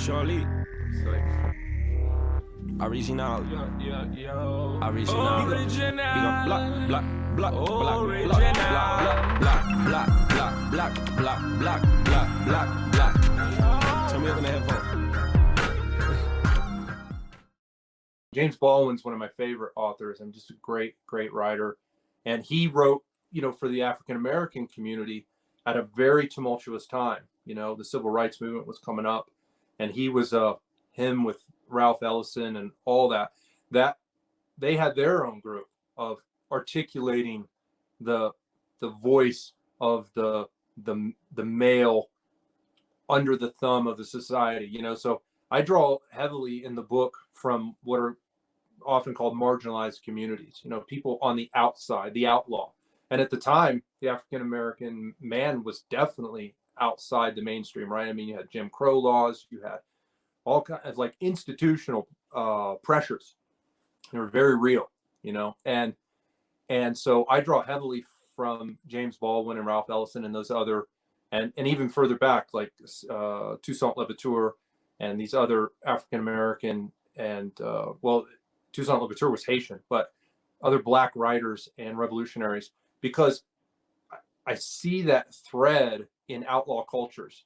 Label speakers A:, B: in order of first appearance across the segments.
A: Surely. Original. Original. Big up black. Turn me up in the headphone.
B: James Baldwin's one of my favorite authors and just a great writer. And he wrote, for the African American community at a very tumultuous time. The civil rights movement was coming up, and he was him with Ralph Ellison and all that they had their own group of articulating the voice of the male under the thumb of the society. So I draw heavily in the book from what are often called marginalized communities, people on the outside, the outlaw. And at the time, the African American man was definitely outside the mainstream, right? I mean, you had Jim Crow laws, you had all kinds of like institutional pressures. They were very real, and so I draw heavily from James Baldwin and Ralph Ellison and those other, and even further back, like Toussaint Louverture and these other African American and Toussaint Louverture was Haitian, but other Black writers and revolutionaries, because I see that thread in outlaw cultures.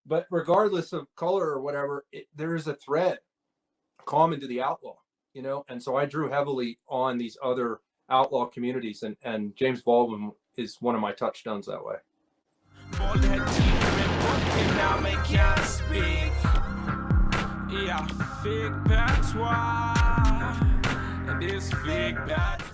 B: But regardless of color or whatever, there is a thread common to the outlaw, and so I drew heavily on these other outlaw communities, and James Baldwin is one of my touchstones that way.
A: Bald head and now they can't speak. Yeah, fake patois. And this fake patois.